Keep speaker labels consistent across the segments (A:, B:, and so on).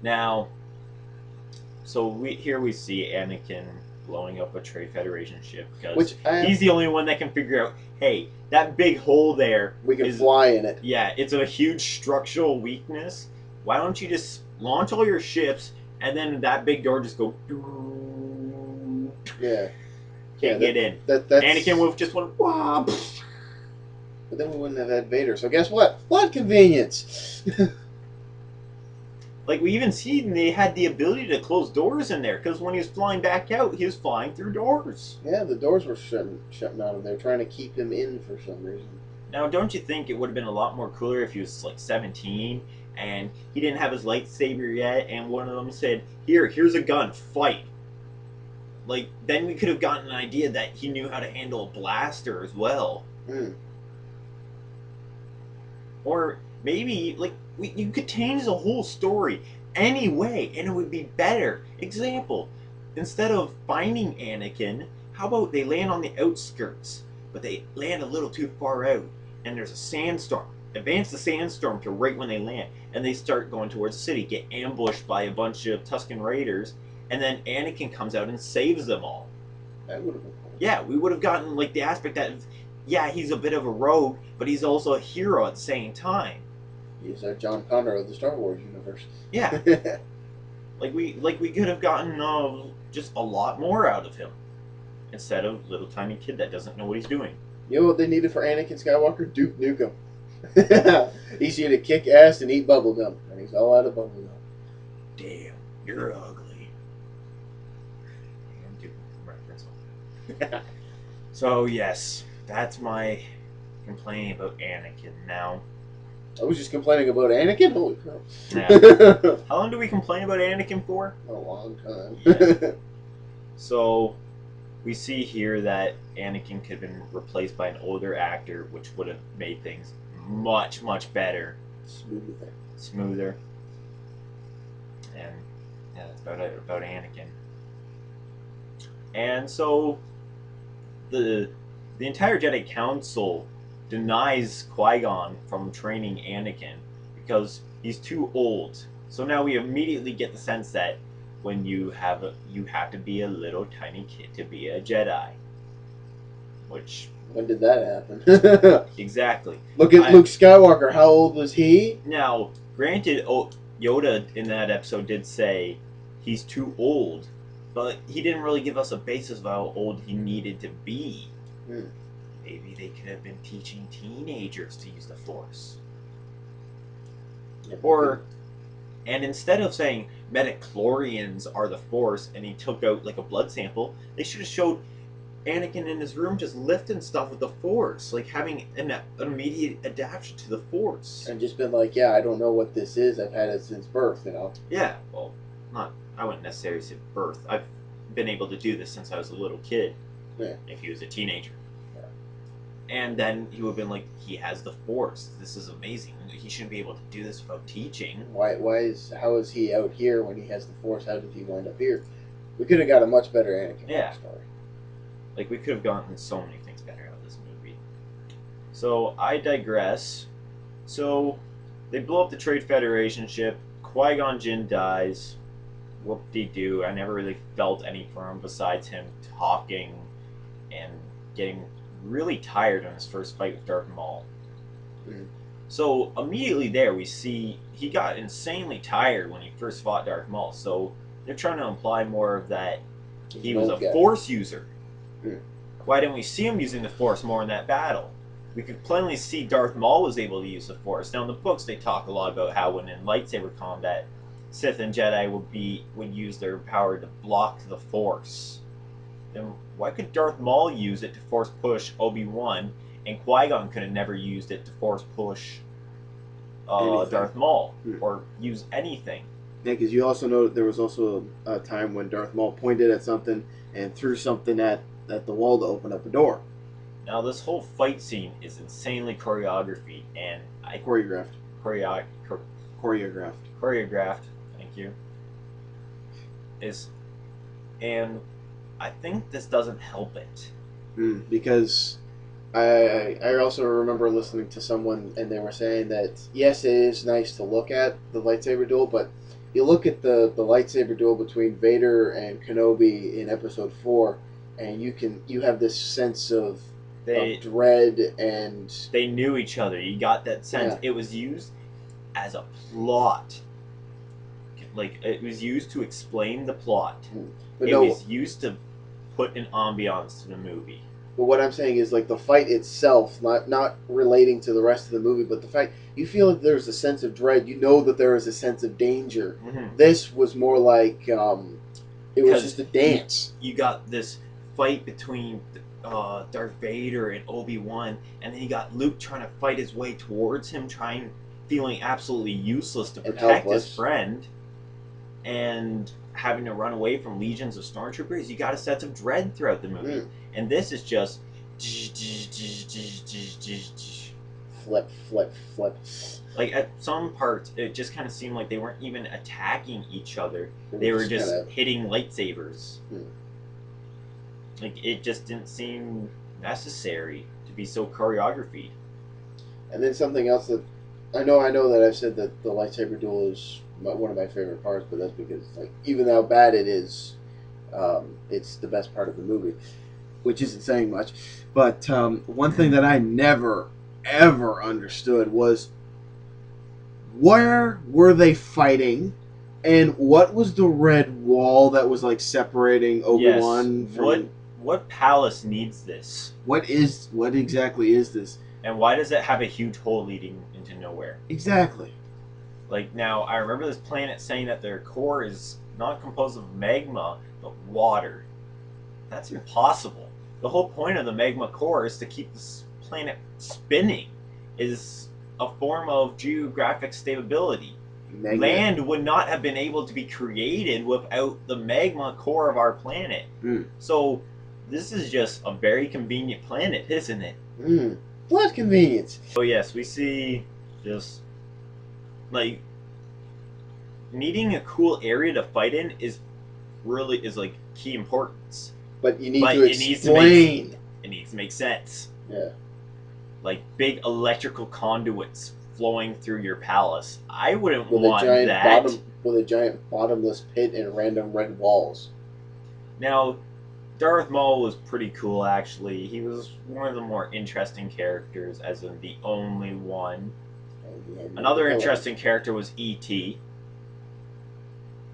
A: Now, so we see Anakin blowing up a Trade Federation ship because
B: Which
A: he's the only one that can figure out, hey, that big hole there
B: we can
A: is,
B: fly in it.
A: yeah, it's a huge structural weakness. Why don't you just launch all your ships and then that big door just go
B: Yeah.
A: can't get in.
B: That's.
A: Anakin would have just went wah.
B: But then we wouldn't have had Vader. So guess what? What convenience.
A: Like we even see they had the ability to close doors in there because when he was flying back out, he was flying through doors.
B: Yeah, the doors were shutting on him. They're trying to keep him in for some reason.
A: Now, don't you think it would have been a lot more cooler if he was like 17 and he didn't have his lightsaber yet, and one of them said, "Here's a gun, fight." Like then we could have gotten an idea that he knew how to handle a blaster as well.
B: Mm.
A: Or maybe like you could change the whole story anyway, and it would be better. Example: instead of finding Anakin, how about they land on the outskirts, but they land a little too far out, and there's a sandstorm. Advance the sandstorm to right when they land, and they start going towards the city, get ambushed by a bunch of Tusken Raiders, and then Anakin comes out and saves them all.
B: That would have been cool.
A: Yeah, we would have gotten like the aspect that, yeah, he's a bit of a rogue, but he's also a hero at the same time.
B: He's John Connor of the Star Wars universe.
A: Yeah, like we could have gotten just a lot more out of him instead of little tiny kid that doesn't know what he's doing.
B: You know what they needed for Anakin Skywalker? Duke Nukem. He's here to kick ass and eat bubblegum. And he's all out of bubblegum.
A: Damn, you're ugly. Damn, Duke reference. So yes, that's my complaining about Anakin. Now,
B: I was just complaining about Anakin? Holy crap.
A: yeah. How long do we complain about Anakin for?
B: A long time.
A: Yeah. So, we see here that Anakin could have been replaced by an older actor, which would have made things much, much better. Smoother. And yeah, that's about it about Anakin. And so, the entire Jedi Council denies Qui-Gon from training Anakin because he's too old. So now we immediately get the sense that when you have to be a little tiny kid to be a Jedi. Which
B: when did that happen?
A: Exactly.
B: Look at Luke Skywalker. How old was he?
A: Now, granted, Yoda in that episode did say he's too old, but he didn't really give us a basis of how old he needed to be. Maybe they could have been teaching teenagers to use the Force. And instead of saying midichlorians are the Force and he took out like a blood sample, they should have showed Anakin in his room just lifting stuff with the Force, like having an immediate adaptation to the Force.
B: And just been like, yeah, I don't know what this is. I've had it since birth, you know?
A: Yeah, well, I wouldn't necessarily say birth. I've been able to do this since I was a little kid.
B: Yeah.
A: If he was a teenager.
B: Yeah.
A: And then he would have been like, he has the Force. This is amazing. He shouldn't be able to do this without teaching.
B: How is he out here when he has the Force? How did he wind up here? We could have got a much better Anakin story.
A: Like, we could have gotten so many things better out of this movie. So, I digress. So, they blow up the Trade Federation ship. Qui-Gon Jinn dies. Whoop-de-doo. I never really felt any for him besides him talking and getting really tired on his first fight with Darth Maul.
B: Mm.
A: So, immediately there, we see he got insanely tired when he first fought Darth Maul. So, they're trying to imply more of that he was a Force user. Why didn't we see him using the Force more in that battle? We could plainly see Darth Maul was able to use the Force. Now in the books they talk a lot about how when in lightsaber combat, Sith and Jedi would use their power to block the Force. Then why could Darth Maul use it to Force push Obi-Wan, and Qui-Gon could have never used it to Force push Darth Maul or use anything?
B: Yeah, because you also know there was also a time when Darth Maul pointed at something and threw something at the wall to open up a door.
A: Now this whole fight scene is insanely choreographed and
B: choreographed.
A: Thank you. And I think this doesn't help it.
B: Because I also remember listening to someone and they were saying that yes, it is nice to look at the lightsaber duel, but you look at the lightsaber duel between Vader and Kenobi in Episode 4, and you have this sense of dread, and
A: they knew each other. You got that sense. Yeah. It was used as a plot. Like, it was used to explain the plot. But it was used to put an ambiance to the movie.
B: But what I'm saying is, like, the fight itself, not relating to the rest of the movie, but the fact you feel that there's a sense of dread. You know that there is a sense of danger. Mm-hmm. This was more like it was just a dance.
A: You got this fight between Darth Vader and Obi-Wan, and then you got Luke trying to fight his way towards him, feeling absolutely useless to protect his friend, and having to run away from legions of stormtroopers. You got a sense of dread throughout the movie. And this is just
B: flip.
A: Like, at some parts, it just kind of seemed like they weren't even attacking each other. They were just hitting lightsabers. Like, it just didn't seem necessary to be so choreographed.
B: And then something else that I know that I've said that the lightsaber duel is one of my favorite parts, but that's because, like, even how bad it is, it's the best part of the movie, which isn't saying much. But one thing that I never, ever understood was, where were they fighting, and what was the red wall that was, like, separating Obi-Wan from...
A: What palace needs this?
B: What exactly is this?
A: And why does it have a huge hole leading into nowhere?
B: Exactly.
A: Like, now, I remember this planet saying that their core is not composed of magma, but water. That's impossible. The whole point of the magma core is to keep this planet spinning. Is a form of geographic stability. Land would not have been able to be created without the magma core of our planet. So, this is just a very convenient planet, isn't it?
B: What convenience?
A: Oh yes, we see just, like, needing a cool area to fight in is like key importance.
B: But you need to explain.
A: It needs to make sense.
B: Yeah.
A: Like big electrical conduits flowing through your palace. I wouldn't want that.
B: With a giant bottomless pit and random red walls.
A: Now, Darth Maul was pretty cool, actually. He was one of the more interesting characters, as in the only one. Another interesting character was E.T.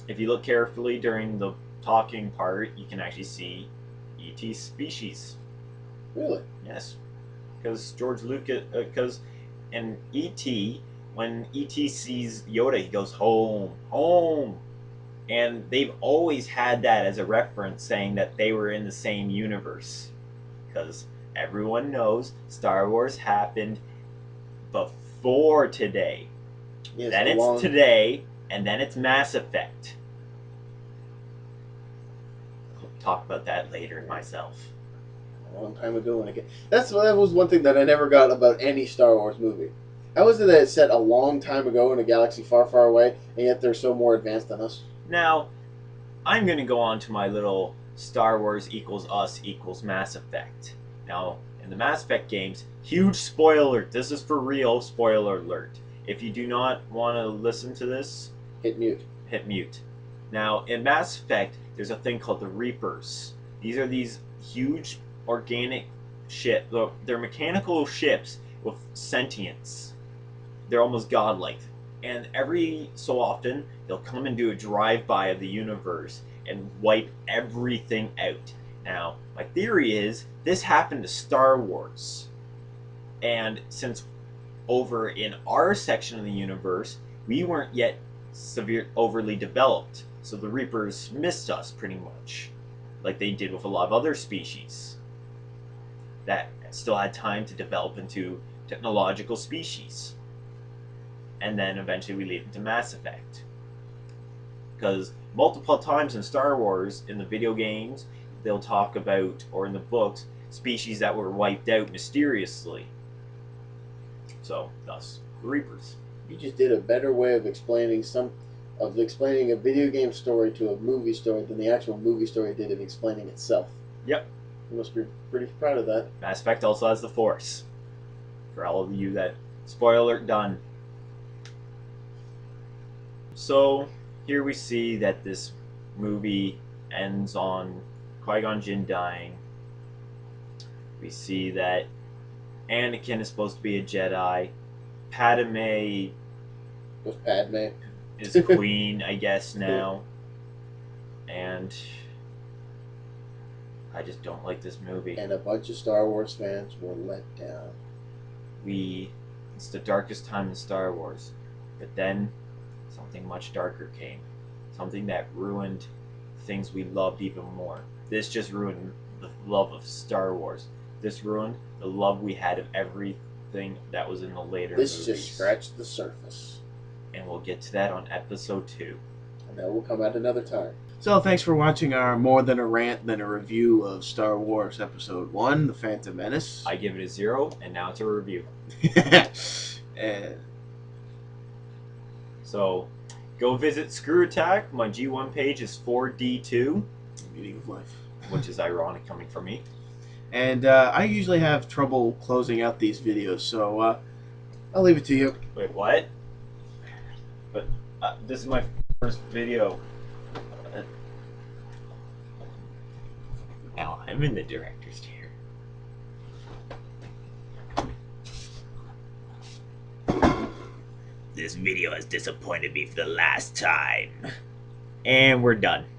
A: If you look carefully during the talking part, you can actually see E.T.'s species.
B: Really?
A: Yes. Because George Lucas... Because in E.T., when E.T. sees Yoda, he goes, home, home. And they've always had that as a reference, saying that they were in the same universe. Because everyone knows Star Wars happened before today. Yes, then it's today, and then it's Mass Effect. I'll talk about that later myself.
B: A long time ago. That was one thing that I never got about any Star Wars movie. How is it that it's set a long time ago in a galaxy far, far away, and yet they're so more advanced than us?
A: Now, I'm going to go on to my little Star Wars equals us equals Mass Effect. Now, in the Mass Effect games, huge spoiler alert. This is for real, spoiler alert. If you do not want to listen to this,
B: hit mute.
A: Hit mute. Now, in Mass Effect, there's a thing called the Reapers. These are these huge organic ships. They're mechanical ships with sentience. They're almost godlike. And every so often, they'll come and do a drive-by of the universe and wipe everything out. Now, my theory is, this happened to Star Wars. And since over in our section of the universe, we weren't yet overly developed. So the Reapers missed us, pretty much. Like they did with a lot of other species. That still had time to develop into technological species. And then eventually we lead into Mass Effect. Because multiple times in Star Wars, in the video games, they'll talk about, or in the books, species that were wiped out mysteriously. So, thus, the Reapers.
B: You just did a better way of explaining a video game story to a movie story than the actual movie story did of explaining itself.
A: Yep.
B: You must be pretty proud of that.
A: Mass Effect also has the Force. For all of you that... Spoiler alert, done. So, here we see that this movie ends on Qui-Gon Jinn dying. We see that Anakin is supposed to be a Jedi. Padme
B: Was Padme
A: is queen, I guess, now. And I just don't like this movie.
B: And a bunch of Star Wars fans were let down.
A: It's the darkest time in Star Wars. But then something much darker came. Something that ruined things we loved even more. This just ruined the love of Star Wars. This ruined the love we had of everything that was in the later movies.
B: This just scratched the surface.
A: And we'll get to that on episode 2.
B: And that will come at another time.
C: So thanks for watching our more than a rant than a review of Star Wars Episode 1, The Phantom Menace.
A: I give it a 0, and now it's a review.
C: And
A: so, go visit Screw Attack. My G1 page is 4D2.
C: Meaning of Life.
A: Which is ironic coming from me.
C: And I usually have trouble closing out these videos, so I'll leave it to you.
A: Wait, what? But this is my first video. Now I'm in the director's chair. This video has disappointed me for the last time. And we're done.